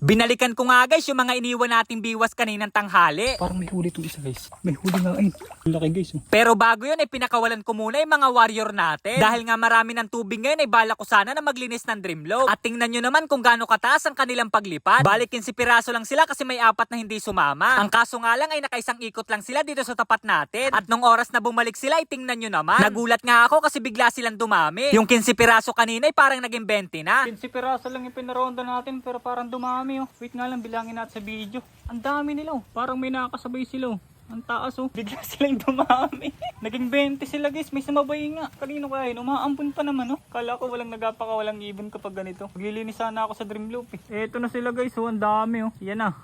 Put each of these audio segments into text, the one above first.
Binalikan ko nga guys yung mga iniwan nating biwas kaninang tanghali. Parang may huli itong isa guys. May huli nga ayun. Ang laki guys. Oh. Pero bago yun ay pinakawalan ko muna yung mga warrior natin. Dahil nga marami ng tubig ngayon ay bala ko sana na maglinis ng Dreamloaf. At tingnan nyo naman kung gaano kataas ang kanilang paglipad. Balikin si piraso lang sila kasi may 4 na hindi sumama. Ang kaso nga lang ay nakaisang ikot lang sila dito sa tapat natin. At nung oras na bumalik sila ay tingnan nyo naman. Nagulat nga ako kasi bigla silang dumami. Yung 15 piraso kanina ay parang naging 20 na. 15 piraso lang yung pinaronda natin pero parang dumami oh. Wait nga lang, bilangin natin sa video. Ang dami nila oh. Parang may nakakasabay sila oh. Ang taas oh. Bigla silang dumami. Naging 20 sila guys. May sumabay nga. Kanino kaya yun? Umaampun pa naman oh. Kala ko walang nagapakawalang ibon kapag ganito. Maglilinis sana ako sa Dreamloaf eh. Eto na sila guys oh. Ang dami oh. Yan na.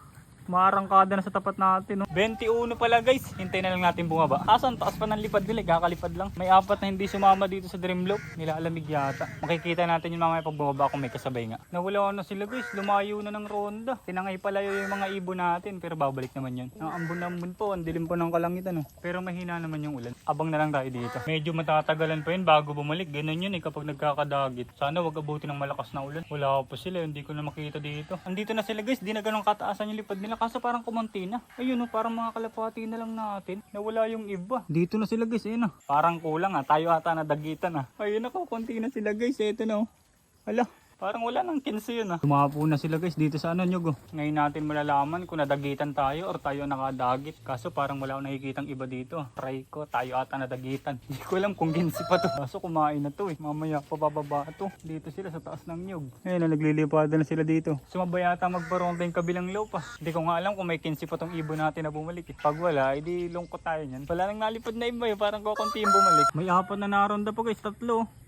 Marangkada na sa tapat natin. No? 21 pala guys. Hintayin na lang natin bumaba. Asan? Taas pa ng lipad nila. Kakalipad lang. May 4 na hindi sumama dito sa Dreamloaf. Nilalamig yata. Makikita natin yung mamaya pag bumaba kung may kasabay nga. Nawala na sila guys. Lumayo na ng ronda. Tinangay pala yung mga ibon natin. Pero babalik naman yun. Ang ambon-ambon po. Ang dilim po ng kalangitan. No? Pero mahina naman yung ulan. Abang na lang tayo dito. Medyo matatagalan pa yun bago bumalik. Ganun yun kapag nagkakadagit. Sana wag abutin ng malakas na ulan. Wala pa sila. Hindi ko na makita dito. Andito na sila guys. Di na ganun kataasan yung lipad nila. Kaso parang kumunti na. Ayun oh, parang mga kalapati na lang natin. Nawala yung iba. Dito na sila guys, ayun ah. Parang kulang ah. Tayo ata nadagitan ah. Ayun ako, konti na sila guys. Ito na oh. Hala. Parang wala nang 15 yun ah. Tumapo na sila guys dito sa ano nyug oh. Ngayon natin malalaman kung nadagitan tayo or tayo nakadagit. Kaso parang wala akong nakikitang iba dito. Try ko, tayo ata nadagitan. Hindi ko alam kung ginsi pa to. Kaso kumain na to eh. Mamaya pababa to. Dito sila sa taas ng nyug. Ayun na naglilipad na sila dito. Sumabay ata magbaronta yung kabilang loop ah. Hindi ko nga alam kung may 15 pa tong ibon natin na bumalik eh. Pag wala, edi lungkot tayo nyan. Wala nang nalipad na iba eh. Parang kukunti yung bumalik. May 4 na naronda po guys. 3.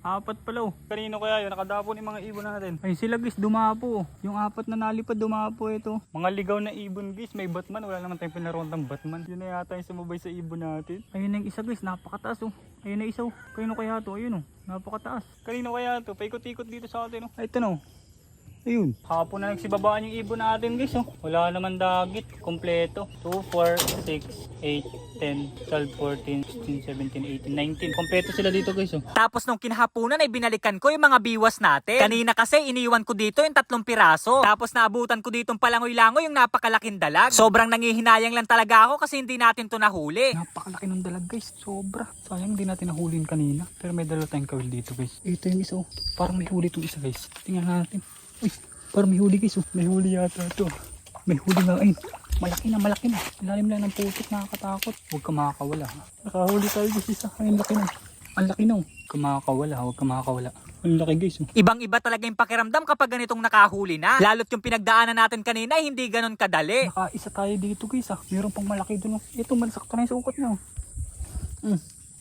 4 pala oh. Kanino kaya yun? Nakadapo yung mga ibon natin. Ayun sila guys, dumapo. Yung 4 na nalipad, dumapo ito. Mga ligaw na ibon guys. May Batman. Wala naman tayong pinarondang Batman. Yun na yata yung sumabay sa ibon natin. Ayun na yung isa guys, napakataas oh. Ayun na isa oh. Kanino kaya to? Ayun oh. Napakataas. Kanino kaya to? Paikot-ikot dito sa atin oh. Ay ito no. Ayun. Hapon na nagsibabaan yung ibon natin guys oh. Wala naman dagit. Kompleto. 2, 4, 6, 8, 10, 12, 14, 16, 17, 18, 19. Kompleto sila dito guys oh. Tapos nung kinahapunan ay binalikan ko yung mga biwas natin. Kanina kasi iniwan ko dito yung 3 piraso. Tapos naabutan ko dito yung palangoy-langoy yung napakalaking dalag. Sobrang nangihinayang lang talaga ako kasi hindi natin to nahuli. Napakalaki ng dalag guys. Sobra. Sayang hindi natin nahulin kanina. Pero may dalawa tayong kawil dito guys. Ito yung isa oh. Parang may huli itong isa guys. Tingnan natin. Uy, parang may huli guys oh. May huli yata ito. May huli nga ayun. Malaki na, malaki na. Ilalim lang ng putik, nakakatakot. Huwag ka makakawala. Nakahuli tayo guys isa. Ayun, laki na. Ang laki na oh. Huwag ka makakawala, huwag ka makakawala. Ang laki guys oh. Ibang-iba talaga yung pakiramdam kapag ganitong nakahuli na. Lalo't yung pinagdaanan natin kanina hindi ganon kadali. Nakaisa tayo dito guys ah. Meron pang malaki dun oh. Ito, malasakta na yung sukat niya oh.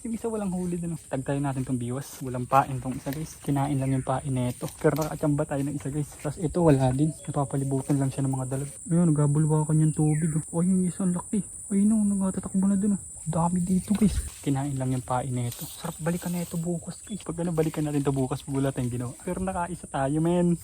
Yung isa walang huli dun oh. Tagtayo natin tong biwas. Walang pain tong isa guys. Kinain lang yung pain neto. Pero nakachamba tayo ng isa guys. Tapos ito wala din. Napapalibutan lang siya ng mga dalag. Ayun, nagabulwakan yung tubig oh. Oh, yung isa laki. Ayun oh, nagatatakbo na dun oh. Dami dito guys. Kinain lang yung pain neto. Sarap balikan na ito bukas guys. Pag ano balikan natin ito bukas pag wala tayong ginawa. Pero nakaisa tayo men.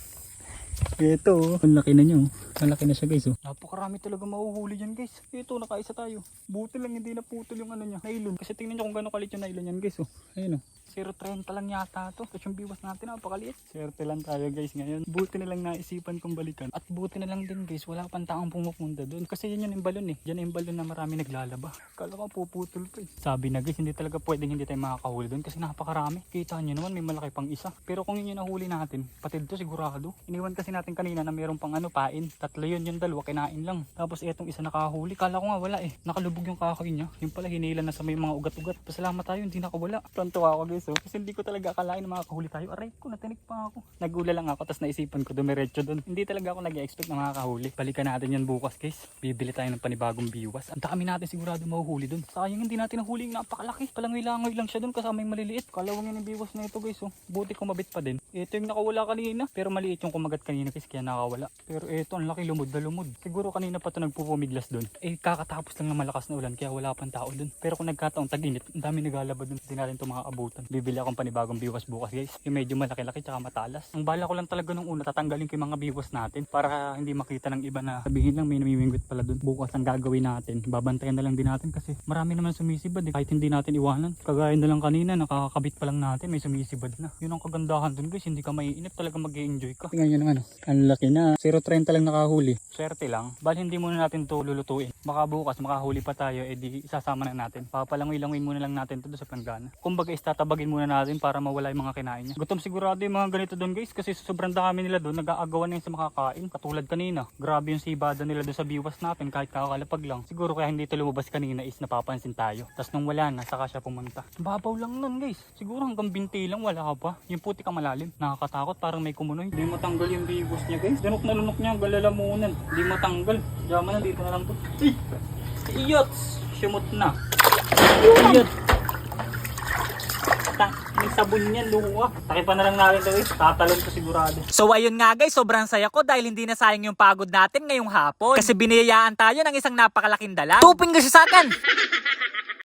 Ito oh. Ang laki na nyo. Ang laki na siya guys oh. Napakarami talaga mahuhuli dyan guys. Ito nakaisa tayo. Buti lang hindi naputol yung ano niya. Nylon. Kasi tingnan nyo kung gano'ng kalit yung nylon yan guys oh. Ayun oh. 0.30 lang yata to. Tapos yung biwas natin napakaliit. 0 lang tayo guys ngayon. Buti na lang naisipan kong balikan. At buti na lang din guys. Wala pang taong pumupunta doon. Kasi yun yung balon eh. Yan yung balon na marami naglalaba. Kala ko puputol pa eh. Sabi na guys, hindi talaga pwedeng hindi tayo makakahuli doon. Kasi napakarami. Kita nyo naman may malaki pang isa. Pero kung yun yung nahuli natin, patid to sigurado. Iniwan kasi natin kanina na mayroon pang ano pain. 3 yun, yung 2 kinain lang. Tapos etong isa nakahuli. Kala ko nga wala eh. Nakalubog yung kahoy niya. Yung pala hinila na sa may mga ugat-ugat. Pasalamat tayo, hindi nakawala. Tantuwa ako guys. So, kasi hindi ko talaga akalain na makakahuli tayo. Aray ko, natinig pa ako. Nagula lang ako, tapos naisipan ko dumiretso doon. Hindi talaga ako nag-expect na makakahuli. Balikan natin yan bukas guys. Bibili tayo ng panibagong biwas. Ang dami natin sigurado mahuhuli doon. Sayang hindi natin nahuli yung napakalaki. Palangoy-langoy lang siya doon kasama yung maliliit. Kalawang yan yung biwas na ito guys. Oh. Buti kumabit pa din. Ito yung nakawala kanina. Pero maliit yung kumagat kanina guys, kaya nakawala. Pero ito, ang laki, lumod na lumod. Siguro kanina pa ito nagpupumiglas doon. Eh kakatapos lang ng malakas na ulan, kaya wala pang tao doon. Pero kung nagkataong tag-init, ang dami naglalaba doon. Hindi natin ito mga abutan. natin. Bibili akong panibagong biwas bukas guys. Yung medyo malaki-laki tsaka matalas. Ang bala ko lang talaga nung una, tatanggalin ko yung mga biwas natin para hindi makita ng iba na sabihin lang may namimingwit pala dun. Bukas ang gagawin natin, babantayan na lang din natin kasi marami naman sumisibad kahit hindi natin iwanan. Kagaya na lang kanina, nakakabit pa lang natin, may sumisibad na. Yun ang kagandahan dun guys, hindi ka maiinip, talaga mag-i-enjoy ka. Tingnan nyo naman ang laki na. 0.30 lang nakahuli. Swerte lang. Bali hindi muna natin to lulutuin. Baka bukas makahuli pa tayo, edi isasama na natin. Papalangoy-langoy muna lang natin to sa planggana. Kumbaga istatabagin muna natin para mawala yung mga kinain niya. Gutom sigurado yung mga ganito doon guys kasi sobrang dami nila doon. Nag-aagawan na yun sa makakain. Katulad kanina. Grabe yung sibada nila doon sa biwas natin kahit kakalapag lang. Siguro kaya hindi ito lumabas kanina is napapansin tayo. Tapos nung wala na, saka siya pumunta. Babaw lang nun guys. Siguro hanggang binti lang, wala ka pa. Yung puti ka malalim. Nakakatakot, parang may kumunoy. Hindi matanggal yung biwas niya guys. Lunok na lunok niya, galalamunan. Hindi matanggal. Diyaman na, dito na lang to. Iyots! Sumot na. Iyot! May sabon yan, luha. Takipan na lang natin ito guys. Tatalon ko sigurado. So ayun nga guys, sobrang saya ko dahil hindi na sayang yung pagod natin ngayong hapon. Kasi biniyayaan tayo ng isang napakalaking dala. Tupin kasi sa akin!